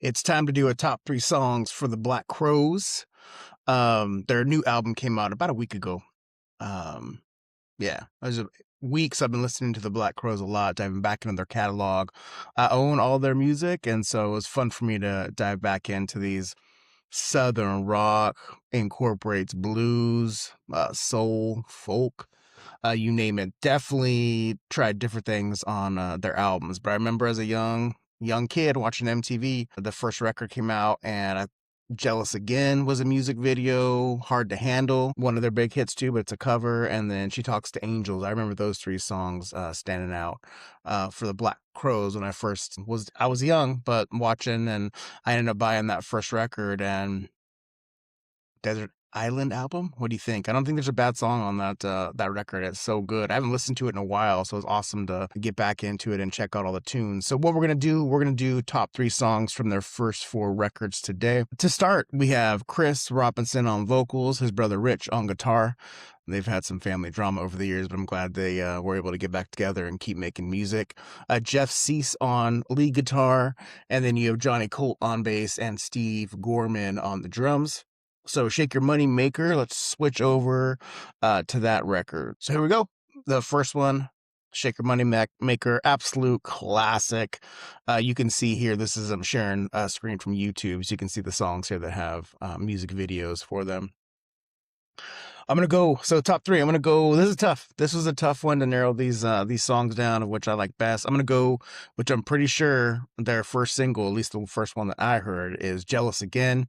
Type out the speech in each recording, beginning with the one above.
It's time to do a top 3 songs for the Black Crowes. Their new album came out about a week ago. Um, yeah, weeks I've been listening to the Black Crowes a lot, diving back into their catalog. I own all their music, and so it was fun for me to dive back into these. Southern rock incorporates blues, soul, folk, you name it. Definitely tried different things on their albums. But I remember as a young kid watching MTV, the first record came out, and Jealous Again was a music video. Hard to Handle, one of their big hits too, but it's a cover. And then She Talks to Angels. I remember those three songs standing out for the Black Crowes when I was young, but watching, and I ended up buying that first record. And Desert Island album. What do you think? I don't think there's a bad song on that record. It's so good. I haven't listened to it in a while, so it's awesome to get back into it and check out all the tunes. So what we're gonna do top 3 songs from their first 4 records today. To start, we have Chris Robinson on vocals, his brother Rich on guitar. They've had some family drama over the years, but I'm glad they were able to get back together and keep making music. Jeff Cease on lead guitar, and then you have Johnny Colt on bass and Steve Gorman on the drums. So Shake Your Money Maker, let's switch over to that record. So here we go. The first one, Shake Your Money Maker, absolute classic. You can see here, I'm sharing a screen from YouTube, so you can see the songs here that have music videos for them. I'm going to go, so top 3, this is tough. This was a tough one to narrow these songs down of which I like best. I'm going to go, which I'm pretty sure their first single, at least the first one that I heard, is Jealous Again.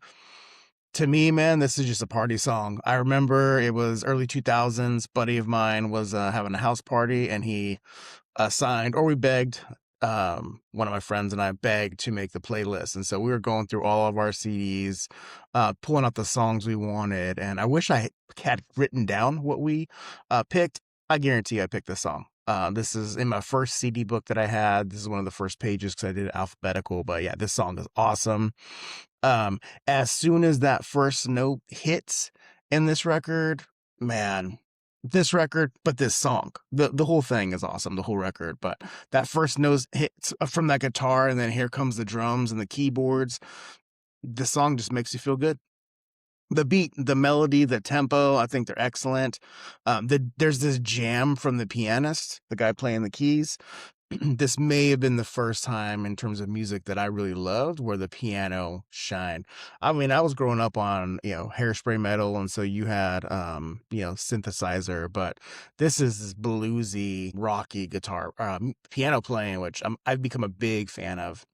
To me, man, this is just a party song. I remember it was early 2000s. Buddy of mine was having a house party, and he we begged, one of my friends and I begged to make the playlist. And so we were going through all of our CDs, pulling out the songs we wanted. And I wish I had written down what we picked. I guarantee I picked this song. This is in my first CD book that I had. This is one of the first pages because I did it alphabetical. But yeah, this song is awesome. As soon as that first note hits in this record, man, but this song, the whole thing is awesome, the whole record. But that first note hits from that guitar, and then here comes the drums and the keyboards. The song just makes you feel good. The beat, the melody, the tempo, I think they're excellent. There's this jam from the pianist, the guy playing the keys. This may have been the first time in terms of music that I really loved where the piano shined. I mean, I was growing up on, hairspray metal, and so you had, synthesizer, but this is this bluesy, rocky guitar, piano playing, which I've become a big fan of.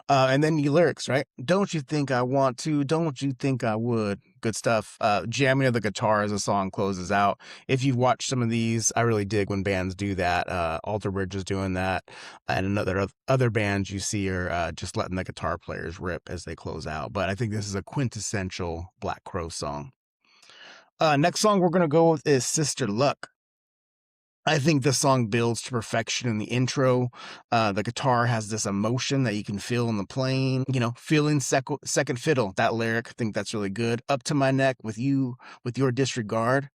And then the lyrics, right? Don't you think I want to? Don't you think I would? Good stuff. Jamming of the guitar as the song closes out. If you've watched some of these, I really dig when bands do that. Alter Bridge is doing that. And other bands you see are just letting the guitar players rip as they close out. But I think this is a quintessential Black Crow song. Next song we're going to go with is Sister Luck. I think the song builds to perfection in the intro. The guitar has this emotion that you can feel in the playing, feeling second fiddle. That lyric, I think that's really good. Up to my neck with your disregard.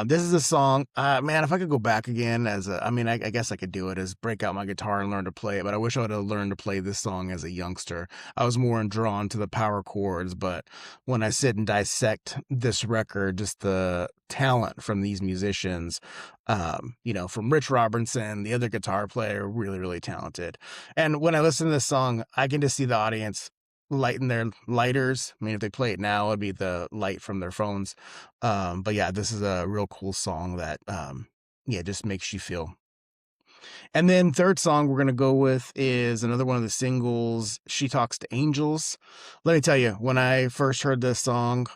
This is a song, man, if I could go back again I guess I could do it as break out my guitar and learn to play it, but I wish I would have learned to play this song as a youngster. I was more drawn to the power chords, but when I sit and dissect this record, just the talent from these musicians, from Rich Robinson, the other guitar player, really, really talented. And when I listen to this song, I can just see the audience lighting their lighters. I mean, if they play it now, it'd be the light from their phones. But yeah, this is a real cool song that, just makes you feel. And then third song we're going to go with is another one of the singles, She Talks to Angels. Let me tell you, when I first heard this song,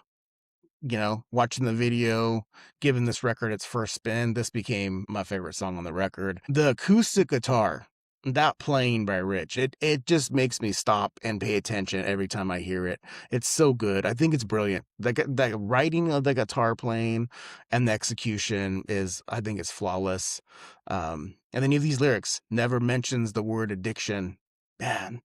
watching the video, giving this record its first spin, this became my favorite song on the record. The acoustic guitar, that playing by Rich, it just makes me stop and pay attention every time I hear it. It's so good. I think it's brilliant. The writing of the guitar playing and the execution I think it's flawless. And then you have these lyrics, never mentions the word addiction. Man,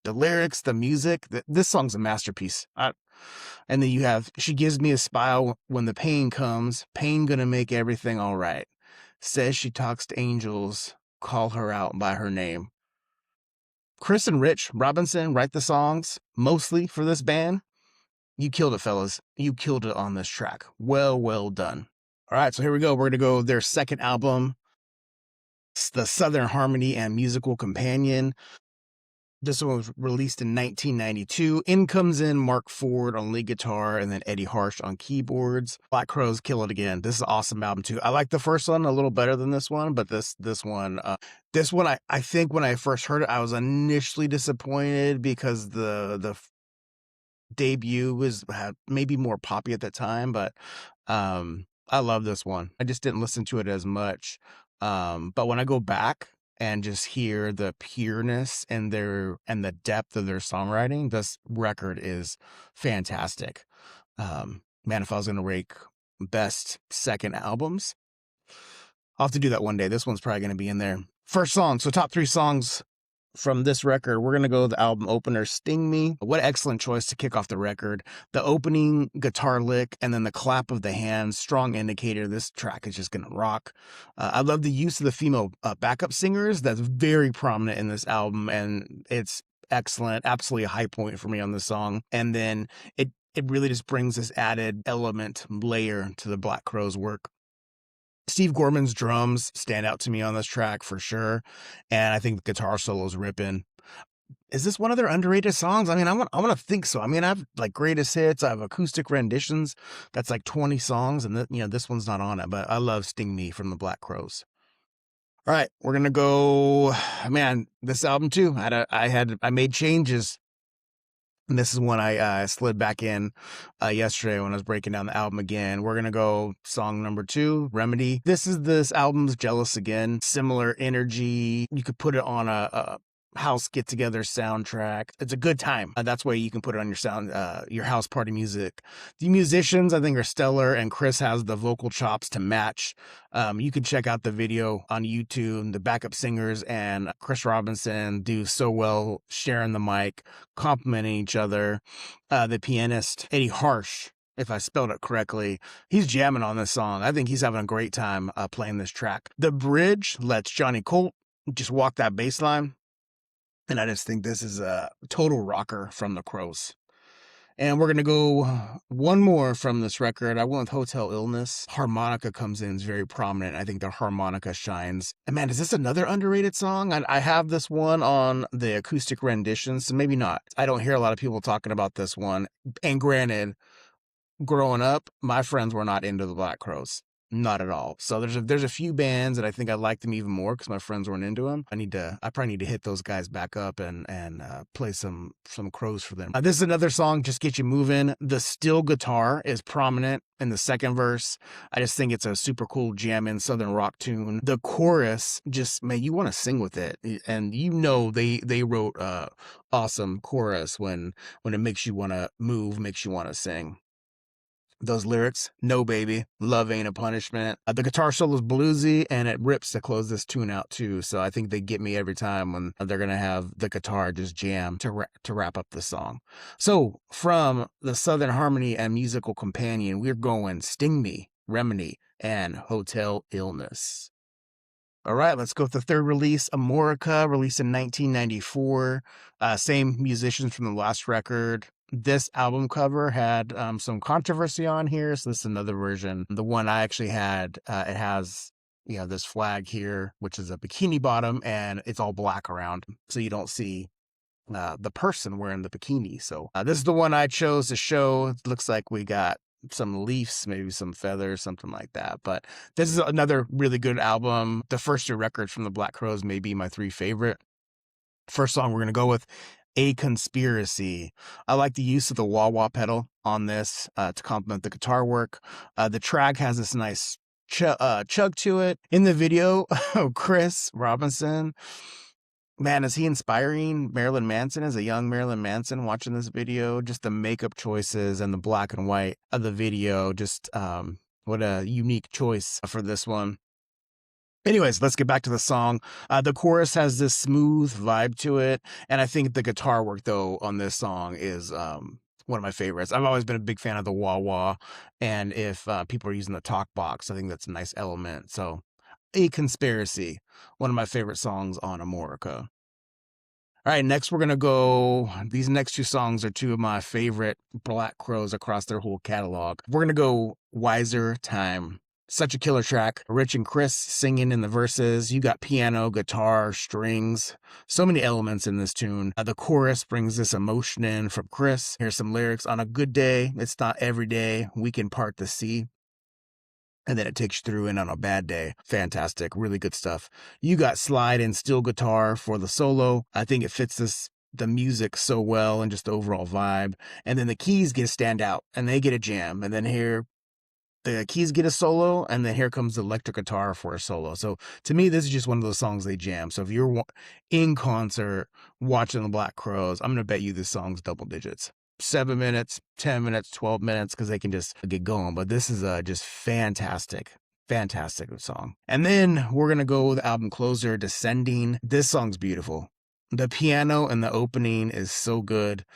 the lyrics, the music, this song's a masterpiece. And then you have, she gives me a smile when the pain comes, pain gonna make everything all right. Says she talks to angels, call her out by her name. Chris and Rich Robinson write the songs mostly for this band. You killed it, fellas. You killed it on this track. Well done. All right, so here we go. We're going to go their second album, the Southern Harmony and Musical Companion. This one was released in 1992. In comes in Mark Ford on lead guitar and then Eddie Harsh on keyboards. Black Crowes kill it again. This is an awesome album too. I like the first one a little better than this one, but this one I think when I first heard it, I was initially disappointed because the debut was maybe more poppy at the time, but I love this one. I just didn't listen to it as much. But when I go back and just hear the pureness and the depth of their songwriting, this record is fantastic. Man, if I was gonna rate best second albums, I'll have to do that one day. This one's probably gonna be in there. First song, so top 3 songs from this record, we're going to go with the album opener, Sting Me. What excellent choice to kick off the record. The opening guitar lick and then the clap of the hands, strong indicator this track is just going to rock. I love the use of the female backup singers. That's very prominent in this album, and it's excellent. Absolutely a high point for me on this song. And then it really just brings this added element, layer to the Black Crowes work. Steve Gorman's drums stand out to me on this track for sure, and I think the guitar solo's ripping. Is this one of their underrated songs? I mean, I want to think so. I mean, I have like greatest hits, I have acoustic renditions. That's like 20 songs, and this one's not on it. But I love "Sting Me" from the Black Crowes. All right, we're gonna go. Man, this album too. I made changes. And this is one I slid back in yesterday when I was breaking down the album again. We're going to go song number 2, Remedy. This album's Jealous Again. Similar energy. You could put it on a house get-together soundtrack. It's a good time. That's why you can put it on your house party music. The musicians, I think, are stellar, and Chris has the vocal chops to match. You can check out the video on YouTube. The backup singers and Chris Robinson do so well sharing the mic, complimenting each other. The pianist, Eddie Harsh, if I spelled it correctly, he's jamming on this song. I think he's having a great time playing this track. The bridge lets Johnny Colt just walk that bass line. And I just think this is a total rocker from the Crowes. And we're going to go one more from this record. I went with Hotel Illness. Harmonica comes in, is very prominent. I think the harmonica shines. And man, is this another underrated song? I have this one on the acoustic renditions, so maybe not. I don't hear a lot of people talking about this one. And granted, growing up, my friends were not into the Black Crowes. Not at all. So there's a few bands that I think I like them even more because my friends weren't into them. I probably need to hit those guys back up and play some Crowes for them. This is another song, Just Get You Moving. The steel guitar is prominent in the second verse. I just think it's a super cool jamming southern rock tune. The chorus, just man, you want to sing with it, and they wrote awesome chorus when it makes you want to move, makes you want to sing. Those lyrics, no baby, love ain't a punishment. The guitar solo is bluesy and it rips to close this tune out too. So I think they get me every time when they're going to have the guitar just jam to wrap up the song. So from the Southern Harmony and Musical Companion, we're going Sting Me, Remedy, and Hotel Illness. All right, let's go with the third release, Amorica, released in 1994. Same musicians from the last record. This album cover had some controversy on here, so this is another version. The one I actually had, it has this flag here, which is a bikini bottom, and it's all black around, so you don't see the person wearing the bikini. So this is the one I chose to show. It looks like we got some leaves, maybe some feathers, something like that. But this is another really good album. The first 2 records from the Black Crowes may be my 3 favorite. First song we're going to go with, A Conspiracy. I like the use of the wah-wah pedal on this to complement the guitar work. The track has this nice chug to it. In the video, Chris Robinson, man, is he inspiring Marilyn Manson as a young Marilyn Manson watching this video? Just the makeup choices and the black and white of the video. Just what a unique choice for this one. Anyways, let's get back to the song. The chorus has this smooth vibe to it. And I think the guitar work, though, on this song is one of my favorites. I've always been a big fan of the wah-wah. And if people are using the talk box, I think that's a nice element. So, A Conspiracy, one of my favorite songs on Amorica. All right, next we're gonna go. These next two songs are two of my favorite Black Crows across their whole catalog. We're gonna go Wiser Time. Such a killer track. Rich and Chris singing in the verses. You got piano, guitar, strings, so many elements in this tune. The chorus brings this emotion in from Chris. Here's some lyrics. On a good day, it's not every day we can part the sea. And then it takes you through in on a bad day. Fantastic. Really good stuff. You got slide and steel guitar for the solo. I think it fits the music so well and just the overall vibe. And then the keys get a stand out and they get a jam. And then here the keys get a solo, and then here comes the electric guitar for a solo. So to me, this is just one of those songs they jam. So if you're in concert watching the Black Crows, I'm going to bet you this song's double digits. 7 minutes, 10 minutes, 12 minutes, because they can just get going. But this is just fantastic song. And then we're going to go with the album closer, Descending. This song's beautiful. The piano in the opening is so good.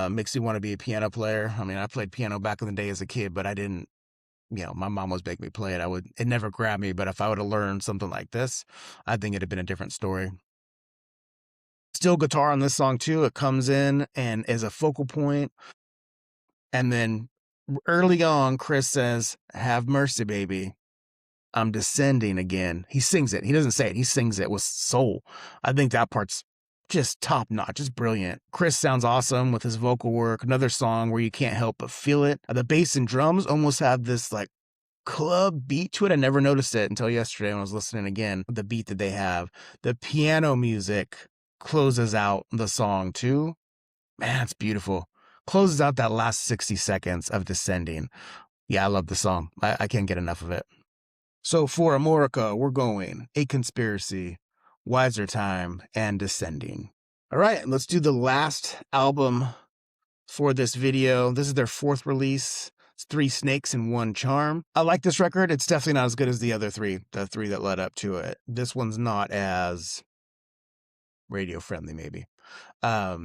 Makes me want to be a piano player. I mean, I played piano back in the day as a kid, but I didn't. My mom was making me play it. It never grabbed me, but if I would have learned something like this, I think it'd have been a different story. Still guitar on this song too. It comes in and is a focal point. And then early on, Chris says, "Have mercy, baby. I'm descending again." He sings it. He doesn't say it. He sings it with soul. I think that part's just top notch. Just brilliant. Chris sounds awesome with his vocal work. Another song where you can't help but feel it. The bass and drums almost have this like club beat to it. I never noticed it until yesterday when I was listening again. The beat that they have. The piano music closes out the song too. Man, it's beautiful. Closes out that last 60 seconds of Descending. Yeah, I love the song. I can't get enough of it. So for Amorica, we're going A Conspiracy, Wiser Time, and Descending. All right, let's do the last album for this video. This is their fourth release. It's 3 Snakes and 1 Charm. I like this record. It's definitely not as good as the other three, the 3 that led up to it. This one's not as radio friendly, maybe. I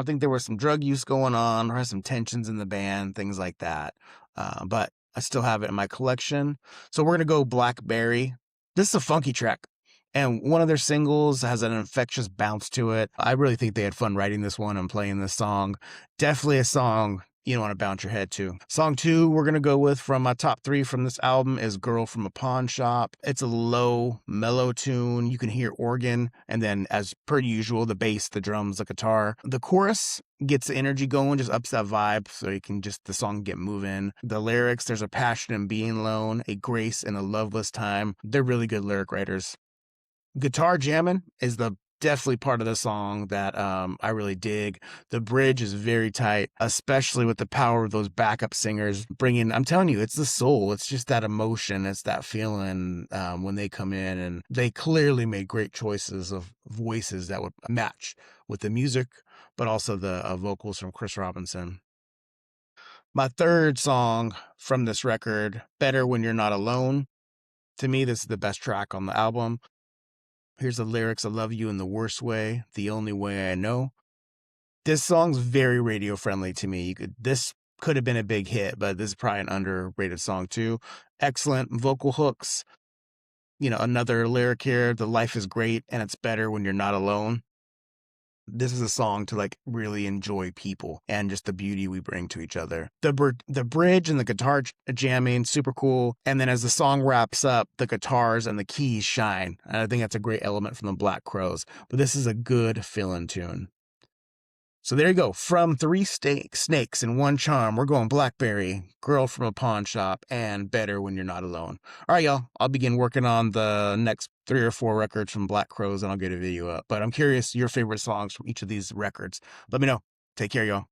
think there was some drug use going on. There was some tensions in the band, things like that. But I still have it in my collection. So we're going to go Blackberry. This is a funky track. And one of their singles has an infectious bounce to it. I really think they had fun writing this one and playing this song. Definitely a song you don't want to bounce your head to. Song 2 we're going to go with from my top 3 from this album is Girl from a Pawn Shop. It's a low, mellow tune. You can hear organ, and then as per usual, the bass, the drums, the guitar. The chorus gets the energy going, just ups that vibe so you can just the song get moving. The lyrics, there's a passion in being alone, a grace in a loveless time. They're really good lyric writers. Guitar jamming is definitely part of the song that I really dig. The bridge is very tight, especially with the power of those backup singers bringing, I'm telling you, it's the soul. It's just that emotion. It's that feeling when they come in, and they clearly made great choices of voices that would match with the music, but also the vocals from Chris Robinson. My third song from this record, Better When You're Not Alone. To me, this is the best track on the album. Here's the lyrics. I love you in the worst way, the only way I know. This song's very radio friendly to me. This could have been a big hit, but this is probably an underrated song too. Excellent vocal hooks. Another lyric here, the life is great and it's better when you're not alone. This is a song to really enjoy people and just the beauty we bring to each other. The bridge and the guitar jamming, super cool. And then as the song wraps up, the guitars and the keys shine. And I think that's a great element from the Black Crows. But this is a good fill-in tune. So there you go. From 3 Snakes and 1 Charm, we're going Blackberry, Girl from a Pawn Shop, and Better When You're Not Alone. All right, y'all. I'll begin working on the next 3 or 4 records from Black Crows, and I'll get a video up. But I'm curious your favorite songs from each of these records. Let me know. Take care, y'all.